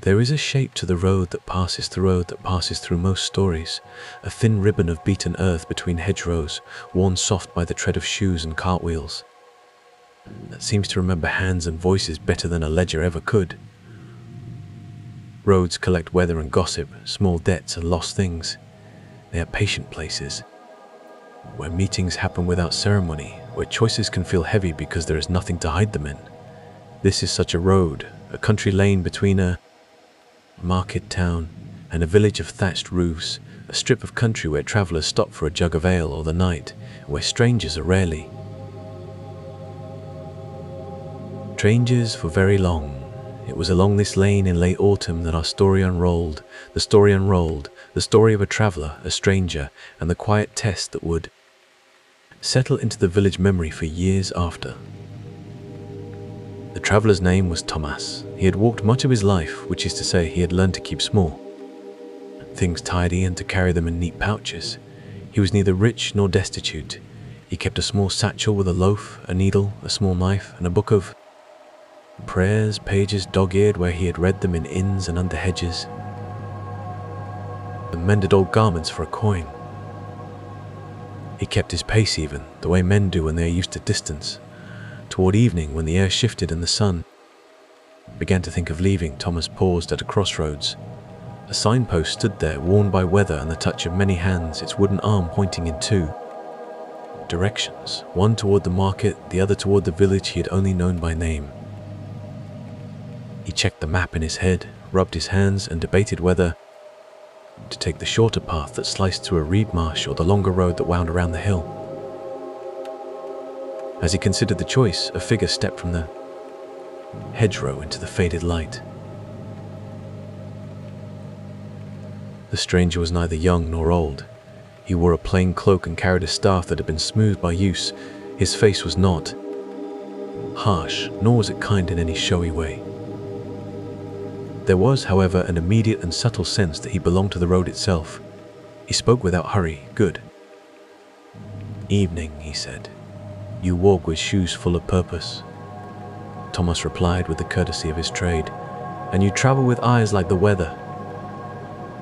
There is a shape to the road that passes through most stories, a thin ribbon of beaten earth between hedgerows, worn soft by the tread of shoes and cartwheels, that seems to remember hands and voices better than a ledger ever could. Roads collect weather and gossip, small debts and lost things. They are patient places, where meetings happen without ceremony, where choices can feel heavy because there is nothing to hide them in. This is such a road, a country lane between a market town and a village of thatched roofs, a strip of country where travelers stop for a jug of ale or the night, where strangers are rarely strangers for very long. It was along this lane in late autumn that our story unrolled, the story of a traveler, a stranger, and the quiet test that would settle into the village memory for years after. The traveler's name was Thomas. He had walked much of his life, which is to say he had learned to keep small things tidy and to carry them in neat pouches. He was neither rich nor destitute. He kept a small satchel with a loaf, a needle, a small knife, and a book of prayers, pages dog-eared where he had read them in inns and under hedges, and mended old garments for a coin. He kept his pace even, the way men do when they are used to distance. Toward evening, when the air shifted and the sun began to think of leaving, Thomas paused at a crossroads. A signpost stood there, worn by weather and the touch of many hands, its wooden arm pointing in two directions, one toward the market, the other toward the village he had only known by name. He checked the map in his head, rubbed his hands, and debated whether to take the shorter path that sliced through a reed marsh or the longer road that wound around the hill. As he considered the choice, a figure stepped from the hedgerow into the faded light. The stranger was neither young nor old. He wore a plain cloak and carried a staff that had been smoothed by use. His face was not harsh, nor was it kind in any showy way. There was, however, an immediate and subtle sense that he belonged to the road itself. He spoke without hurry. "Good evening," he said. "You walk with shoes full of purpose." Thomas replied with the courtesy of his trade. "And you travel with eyes like the weather."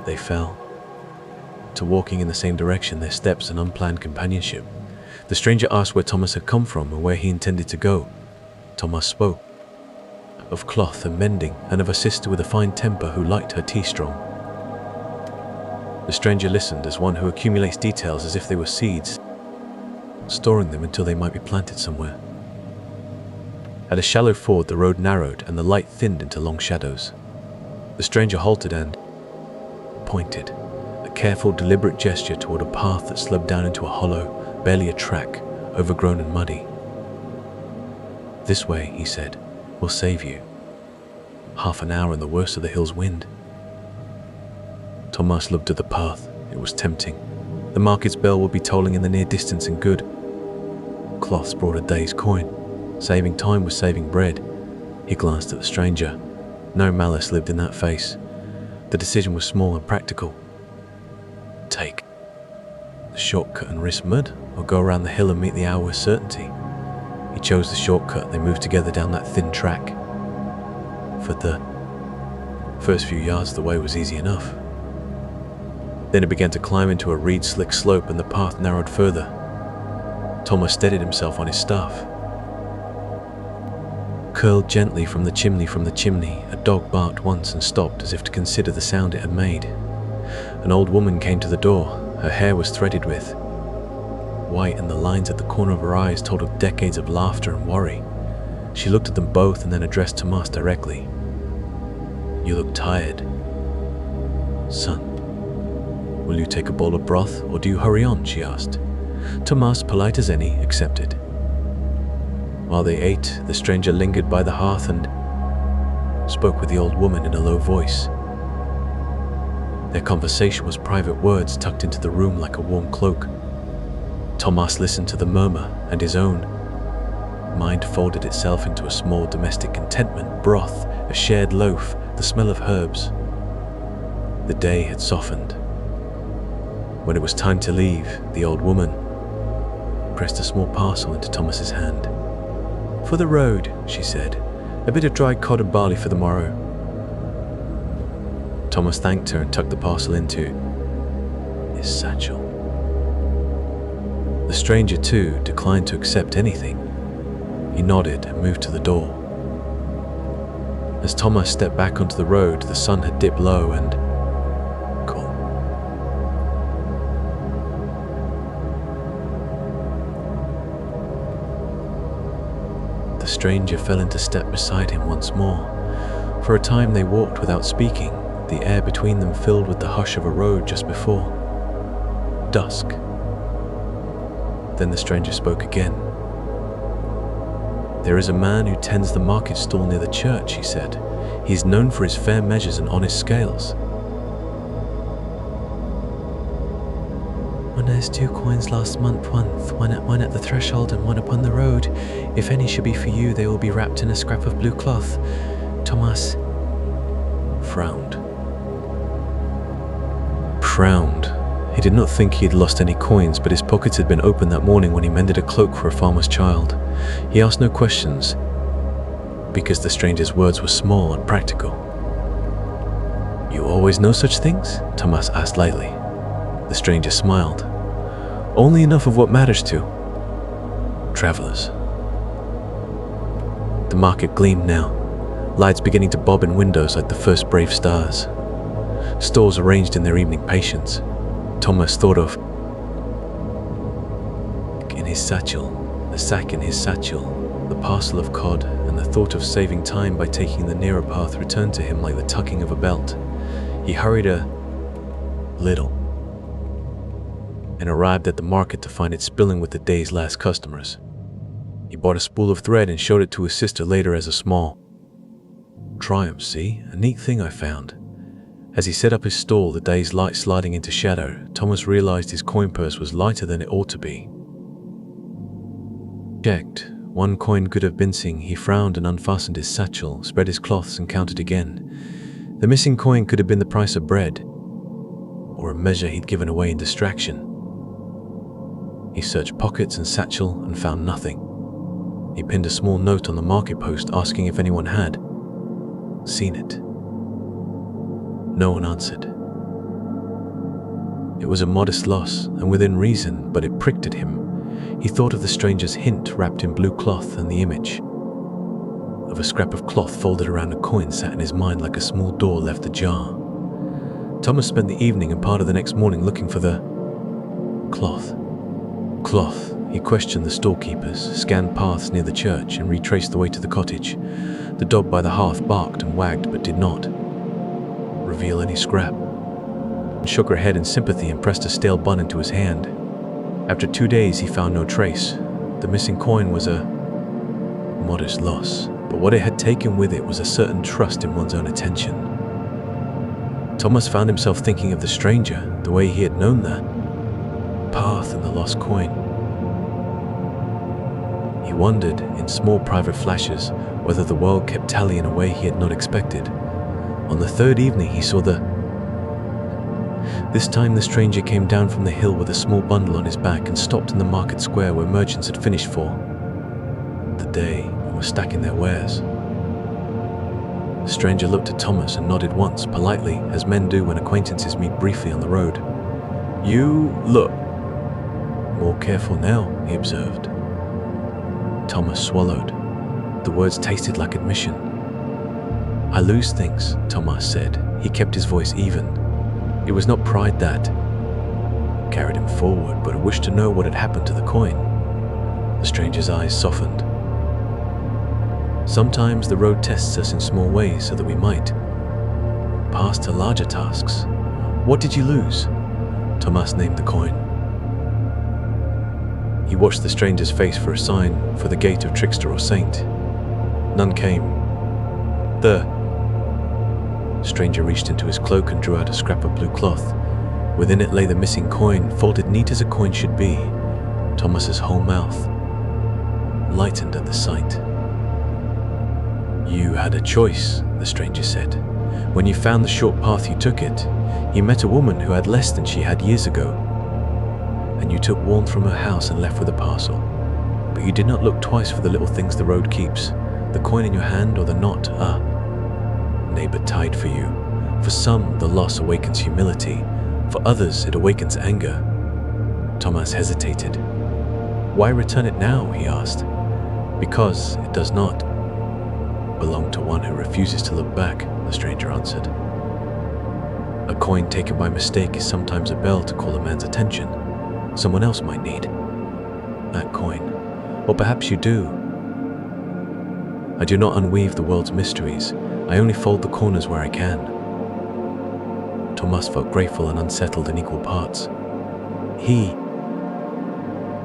They fell to walking in the same direction, their steps an unplanned companionship. The stranger asked where Thomas had come from and where he intended to go. Thomas spoke of cloth and mending, and of a sister with a fine temper who liked her tea strong. The stranger listened as one who accumulates details as if they were seeds, storing them until they might be planted somewhere. At a shallow ford, the road narrowed and the light thinned into long shadows. The stranger halted and pointed, a careful, deliberate gesture toward a path that sloped down into a hollow, barely a track, overgrown and muddy. "This way," he said, "will save you. Half an hour and the worst of the hill's wind." Thomas looked at the path. It was tempting. The market's bell would be tolling in the near distance, and good cloths brought a day's coin. Saving time was saving bread. He glanced at the stranger. No malice lived in that face. The decision was small and practical. Take the shortcut and risk mud, or go around the hill and meet the hour with certainty. He chose the shortcut. They moved together down that thin track. For the first few yards, the way was easy enough. Then it began to climb into a reed-slick slope, and the path narrowed further. Thomas steadied himself on his staff. Curled gently from the chimney, a dog barked once and stopped as if to consider the sound it had made. An old woman came to the door. Her hair was threaded with white, and the lines at the corner of her eyes told of decades of laughter and worry. She looked at them both and then addressed Thomas directly. "You look tired, son. Will you take a bowl of broth, or do you hurry on?" she asked. Thomas, polite as any, accepted. While they ate, the stranger lingered by the hearth and spoke with the old woman in a low voice. Their conversation was private words tucked into the room like a warm cloak. Thomas listened to the murmur, and his own mind folded itself into a small domestic contentment, broth, a shared loaf, the smell of herbs. The day had softened. When it was time to leave, the old woman pressed a small parcel into Thomas's hand. "For the road," she said. "A bit of dried cod and barley for the morrow." Thomas thanked her and tucked the parcel into his satchel. The stranger, too, declined to accept anything. He nodded and moved to the door. As Thomas stepped back onto the road, the sun had dipped low and cool. The stranger fell into step beside him once more. For a time they walked without speaking, the air between them filled with the hush of a road just before dusk. Then the stranger spoke again. "There is a man who tends the market stall near the church," he said. "He is known for his fair measures and honest scales." "One has 2 coins last month, one at the threshold and one upon the road. If any should be for you, they will be wrapped in a scrap of blue cloth." Thomas frowned. He did not think he had lost any coins, but his pockets had been opened that morning when he mended a cloak for a farmer's child. He asked no questions, because the stranger's words were small and practical. "You always know such things?" Thomas asked lightly. The stranger smiled. "Only enough of what matters to travelers." The market gleamed now, lights beginning to bob in windows like the first brave stars. Stalls arranged in their evening patience. Thomas thought of in his satchel, the sack in his satchel, the parcel of cod, and the thought of saving time by taking the nearer path returned to him like the tucking of a belt. He hurried a little and arrived at the market to find it spilling with the day's last customers. He bought a spool of thread and showed it to his sister later as a small triumph. "See, a neat thing I found." As he set up his stall, the day's light sliding into shadow, Thomas realized his coin purse was lighter than it ought to be. Checked. 1 coin good of binsing. He frowned and unfastened his satchel, spread his cloths and counted again. The missing coin could have been the price of bread, or a measure he'd given away in distraction. He searched pockets and satchel and found nothing. He pinned a small note on the market post asking if anyone had seen it. No one answered. It was a modest loss, and within reason, but it pricked at him. He thought of the stranger's hint wrapped in blue cloth, and the image of a scrap of cloth folded around a coin sat in his mind like a small door left ajar. Thomas spent the evening and part of the next morning looking for the cloth. He questioned the storekeepers, scanned paths near the church, and retraced the way to the cottage. The dog by the hearth barked and wagged, but did not reveal any scrap. She shook her head in sympathy and pressed a stale bun into his hand. After 2 days, he found no trace. The missing coin was a modest loss, but what it had taken with it was a certain trust in one's own attention. Thomas found himself thinking of the stranger, the way he had known that path and the lost coin. He wondered, in small private flashes, whether the world kept tally in a way he had not expected. On the 3rd evening, he saw This time the stranger came down from the hill with a small bundle on his back and stopped in the market square where merchants had finished for the day and were stacking their wares. The stranger looked at Thomas and nodded once, politely, as men do when acquaintances meet briefly on the road. "You look more careful now," he observed. Thomas swallowed. The words tasted like admission. "I lose things," Thomas said. He kept his voice even. It was not pride that carried him forward, but a wish to know what had happened to the coin. The stranger's eyes softened. "Sometimes the road tests us in small ways so that we might pass to larger tasks. What did you lose?" Thomas named the coin. He watched the stranger's face for a sign for the gate of trickster or saint. None came. The stranger reached into his cloak and drew out a scrap of blue cloth. Within it lay the missing coin, folded neat as a coin should be. Thomas's whole mouth lightened at the sight. "You had a choice," the stranger said. "When you found the short path, you took it. You met a woman who had less than she had years ago, and you took warmth from her house and left with a parcel. But you did not look twice for the little things the road keeps, the coin in your hand or the knot neighbor tied for you. For some, the loss awakens humility. For others, it awakens anger. Thomas hesitated. Why return it now, he asked. Because it does not belong to one who refuses to look back, the stranger answered. A coin taken by mistake is sometimes a bell to call a man's attention. Someone else might need that coin. Or perhaps you do. I do not unweave the world's mysteries. I only fold the corners where I can. Thomas felt grateful and unsettled in equal parts. He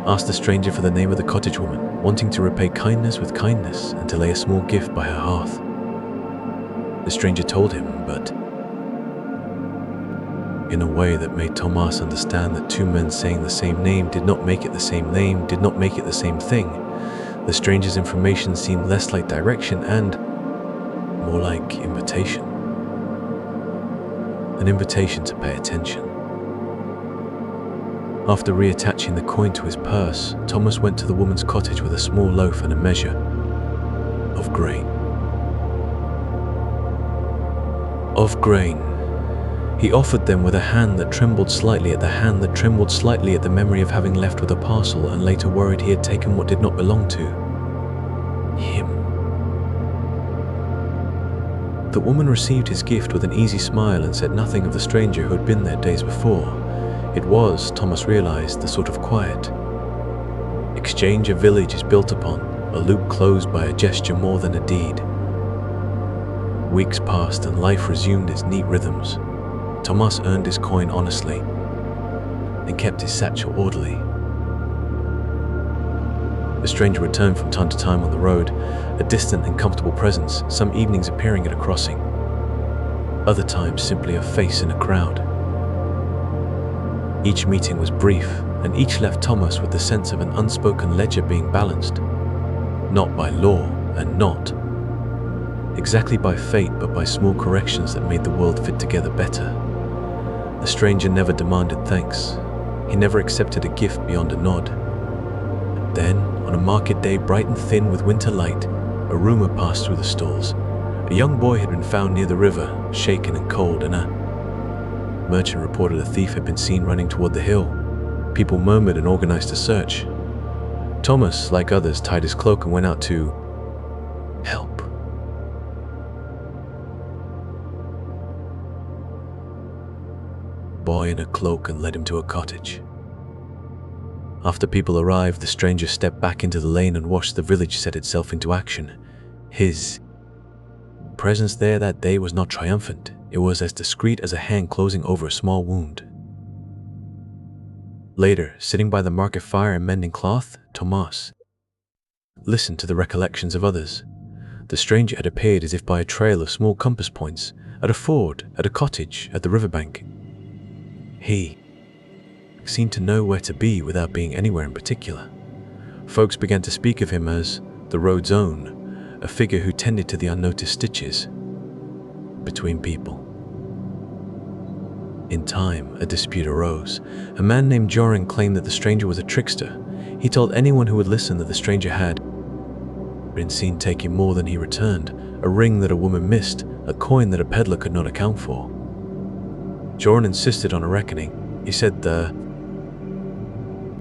asked the stranger for the name of the cottage woman, wanting to repay kindness with kindness and to lay a small gift by her hearth. The stranger told him, but in a way that made Thomas understand that two men saying the same name did not make it the same name, did not make it the same thing. The stranger's information seemed less like direction and more like invitation. An invitation to pay attention. After reattaching the coin to his purse, Thomas went to the woman's cottage with a small loaf and a measure of grain. He offered them with a hand that trembled slightly at the memory of having left with a parcel and later worried he had taken what did not belong to him. The woman received his gift with an easy smile and said nothing of the stranger who had been there days before. It was, Thomas realized, the sort of quiet exchange a village is built upon, a loop closed by a gesture more than a deed. Weeks passed and life resumed its neat rhythms. Thomas earned his coin honestly and kept his satchel orderly. The stranger returned from time to time on the road, a distant and comfortable presence, some evenings appearing at a crossing, other times simply a face in a crowd. Each meeting was brief, and each left Thomas with the sense of an unspoken ledger being balanced, not by law and not exactly by fate, but by small corrections that made the world fit together better. The stranger never demanded thanks. He never accepted a gift beyond a nod. Then, on a market day bright and thin with winter light, a rumor passed through the stalls. A young boy had been found near the river, shaken and cold, and a merchant reported a thief had been seen running toward the hill. People murmured and organized a search. Thomas, like others, tied his cloak and went out to help. Boy in a cloak and led him to a cottage. After people arrived, the stranger stepped back into the lane and watched the village set itself into action. His presence there that day was not triumphant. It was as discreet as a hand closing over a small wound. Later, sitting by the market fire and mending cloth, Thomas listened to the recollections of others. The stranger had appeared as if by a trail of small compass points, at a ford, at a cottage, at the riverbank. He seemed to know where to be without being anywhere in particular. Folks began to speak of him as the road's own, a figure who tended to the unnoticed stitches between people. In time, a dispute arose. A man named Joran claimed that the stranger was a trickster. He told anyone who would listen that the stranger had been seen taking more than he returned, a ring that a woman missed, a coin that a peddler could not account for. Joran insisted on a reckoning. He said the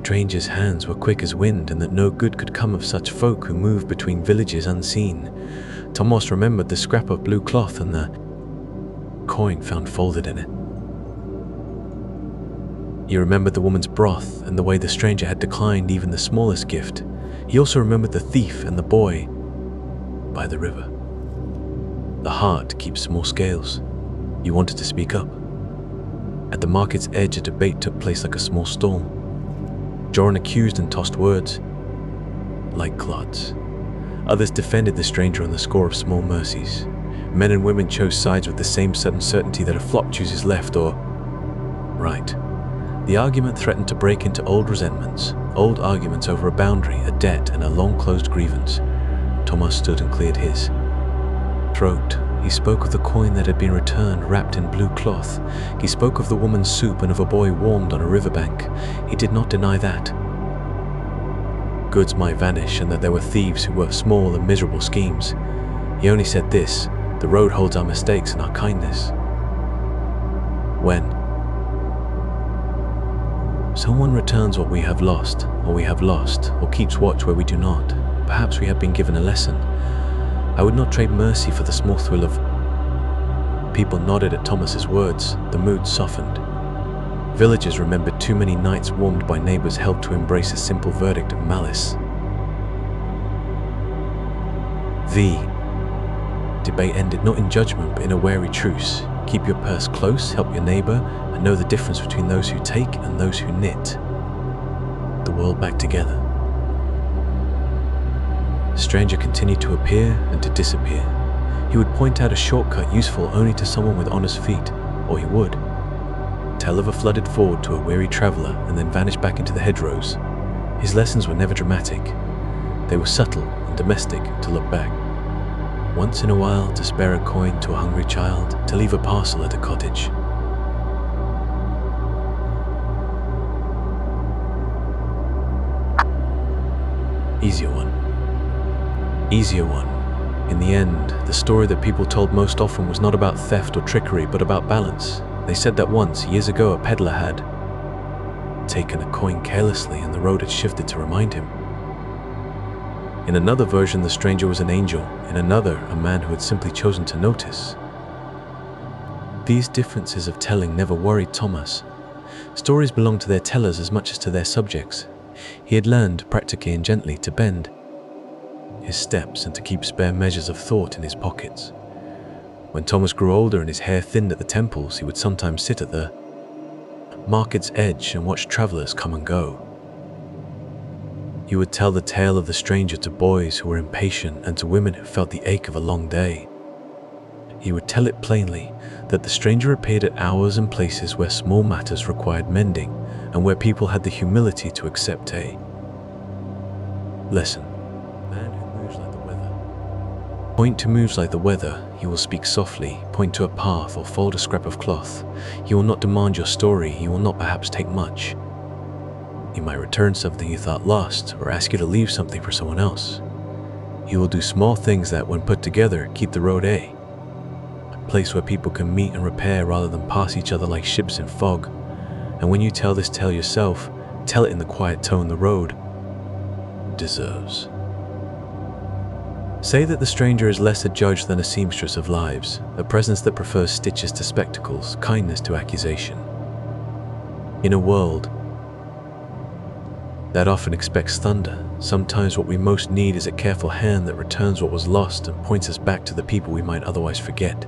stranger's hands were quick as wind and that no good could come of such folk who moved between villages unseen. Thomas remembered the scrap of blue cloth and the coin found folded in it. He remembered the woman's broth and the way the stranger had declined even the smallest gift. He also remembered the thief and the boy by the river. The heart keeps small scales. He wanted to speak up. At the market's edge, a debate took place like a small storm. Joran accused and tossed words like clods. Others defended the stranger on the score of small mercies. Men and women chose sides with the same sudden certainty that a flock chooses left or right. The argument threatened to break into old resentments, old arguments over a boundary, a debt, and a long-closed grievance. Thomas stood and cleared his throat. He spoke of the coin that had been returned wrapped in blue cloth. He spoke of the woman's soup and of a boy warmed on a riverbank. He did not deny that goods might vanish and that there were thieves who were small and miserable schemes. He only said this: the road holds our mistakes and our kindness. When someone returns what we have lost, or keeps watch where we do not, perhaps we have been given a lesson. I would not trade mercy for the small thrill of... People nodded at Thomas's words. The mood softened. Villagers remembered too many nights warmed by neighbors helped to embrace a simple verdict of malice. The debate ended not in judgment but in a wary truce. Keep your purse close, help your neighbor, and know the difference between those who take and those who knit the world back together. The stranger continued to appear and to disappear. He would point out a shortcut useful only to someone with honest feet, or he would tell of a flooded ford to a weary traveler and then vanish back into the hedgerows. His lessons were never dramatic. They were subtle and domestic to look back. Once in a while to spare a coin to a hungry child, to leave a parcel at a cottage. Easier one. In the end, the story that people told most often was not about theft or trickery, but about balance. They said that once, years ago, a peddler had taken a coin carelessly and the road had shifted to remind him. In another version, the stranger was an angel. In another, a man who had simply chosen to notice. These differences of telling never worried Thomas. Stories belonged to their tellers as much as to their subjects. He had learned, practically and gently, to bend his steps and to keep spare measures of thought in his pockets. When Thomas grew older and his hair thinned at the temples, he would sometimes sit at the market's edge and watch travelers come and go. He would tell the tale of the stranger to boys who were impatient and to women who felt the ache of a long day. He would tell it plainly that the stranger appeared at hours and places where small matters required mending and where people had the humility to accept a lesson. Man who moves like the weather. Point to moves like the weather. He will speak softly, point to a path or fold a scrap of cloth. He will not demand your story. He will not perhaps take much. He might return something you thought lost or ask you to leave something for someone else. He will do small things that, when put together, keep the road a place where people can meet and repair rather than pass each other like ships in fog. And when you tell this tale yourself, tell it in the quiet tone the road deserves. Say that the stranger is less a judge than a seamstress of lives, a presence that prefers stitches to spectacles, kindness to accusation. In a world that often expects thunder, sometimes what we most need is a careful hand that returns what was lost and points us back to the people we might otherwise forget.